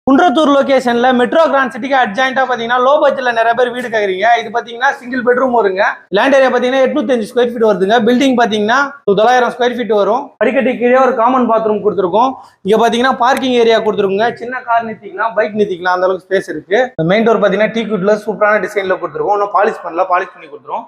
Kundrathur லொகேஷன்ல metro grand சிட்டிக்கு அட்ஜாயிண்டா பாத்தீங்கன்னா low பட்ஜெட்ல நிறைய பேர் வீடு கேக்குறீங்க. இது பாத்தீங்கன்னா சிங்கிள் பெட்ரூம் வருங்க. லேண்ட் ஏரியா பாத்தீங்கன்னா 805 ஸ்கொயர் ஃபீட் வருதுங்க. பில்டிங் பாத்தீங்கன்னா 900 ஸ்கொயர் ஃபீட் வரும். படிக்கட்டு கீழே ஒரு காமன் பாத்ரூம் கொடுத்துருக்கோம். இங்க பாத்தீங்கன்னா பார்க்கிங் ஏரியா கொடுத்துருக்குங்க. சின்ன கார் நிறுத்திக்கலாம், பைக் நிறுத்திக்கலாம், அந்த அளவுக்கு ஸ்பேஸ் இருக்கு. மெயின் டோர் பாத்தீங்கன்னா டீ குட்ல சூப்பரான டிசைன்ல கொடுத்துருக்கோம். இன்னும் பாலிஷ் பண்ணி கொடுத்துரும்.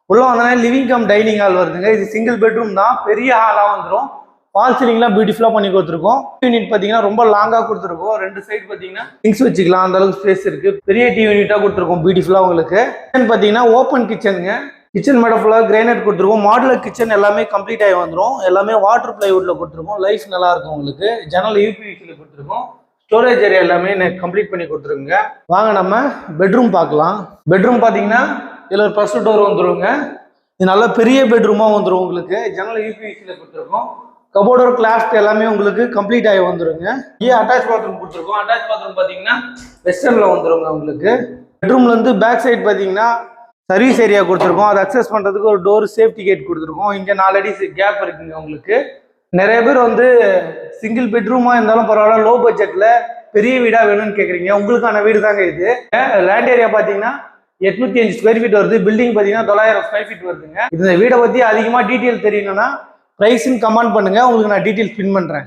உள்ள வந்தோடனே லிவிங் கம் டைனிங் ஹால் வருதுங்க. இது சிங்கிள் பெட்ரூம் தான், பெரிய ஹாலா வந்துடும். ஃபால் சீலிங்லாம் பியூட்டிஃபுல்லா பண்ணி கொடுத்துருக்கோம். யூனிட் பாத்தீங்கன்னா ரொம்ப லாங்கா கொடுத்துருக்கோம். ரெண்டு சைடு பாத்தீங்கன்னா திங்ஸ் வச்சுக்கலாம், அந்த அளவுக்கு ஸ்பேஸ் இருக்கு. பெரிய டிவி யூனிட்டா கொடுத்துருக்கோம் பியூட்டிஃபுல்லா உங்களுக்கு. கிச்சன் பாத்தீங்கன்னா ஓப்பன் கிச்சனுங்க. கிச்சன் மேடம் ஃபுல்லா கிரானைட் கொடுத்துருக்கோம். மாடுலர் கிச்சன் எல்லாமே கம்ப்ளீட் ஆகி வந்துடும். எல்லாமே வாட்டர் பிளைவுட்ல கொடுத்துருக்கோம். லைஃப் நல்லா இருக்கும் உங்களுக்கு. ஜன்னல் யூபிவிசில கொடுத்துருக்கோம். ஸ்டோரேஜ் ஏரியா எல்லாமே கம்ப்ளீட் பண்ணி கொடுத்துருங்க. வாங்க நம்ம பெட்ரூம் பார்க்கலாம். பெட்ரூம் பாத்தீங்கன்னா இதுல ஒரு ஃபர்ஸ்ட் டோர் வந்துருங்க. இது நல்ல பெரிய பெட்ரூமா வந்துடும் உங்களுக்கு. ஜன்னல் யூபிவிசில கொடுத்துருக்கோம். கபோர்டோட கிளாஸ்ட் எல்லாமே உங்களுக்கு கம்ப்ளீட் ஆகி வந்துருங்க. இங்கே அட்டாச் பாத்ரூம் கொடுத்துருக்கோம். அட்டாச் பாத்ரூம் பார்த்தீங்கன்னா வெஸ்டர்ன்ல வந்துருங்க உங்களுக்கு. பெட்ரூம்ல இருந்து பேக் சைடு பார்த்தீங்கன்னா சர்வீஸ் ஏரியா கொடுத்துருக்கோம். அதை அக்சஸ் பண்ணுறதுக்கு ஒரு டோர் சேஃப்டி கேட் கொடுத்துருக்கோம். இங்கே 4 அடி கேப் இருக்குங்க உங்களுக்கு. நிறைய பேர் சிங்கிள் பெட்ரூமா இருந்தாலும் பரவாயில்ல, லோ பட்ஜெட்ல பெரிய வீடா வேணும்னு கேட்குறீங்க. உங்களுக்கான வீடு தாங்க இது. லேண்ட் ஏரியா பார்த்தீங்கன்னா 805 ஸ்கொயர் ஃபீட் வருது. பில்டிங் பார்த்தீங்கன்னா 900 ஸ்கொயர் ஃபீட் வருதுங்க. இந்த வீடை பற்றி அதிகமாக டீட்டெயில் தெரியணும்னா பிரைஸ்ன்னு கமெண்ட் பண்ணுங்க, உங்களுக்கு நான் டீட்டெயில்ஸ் பின் பண்றேன்.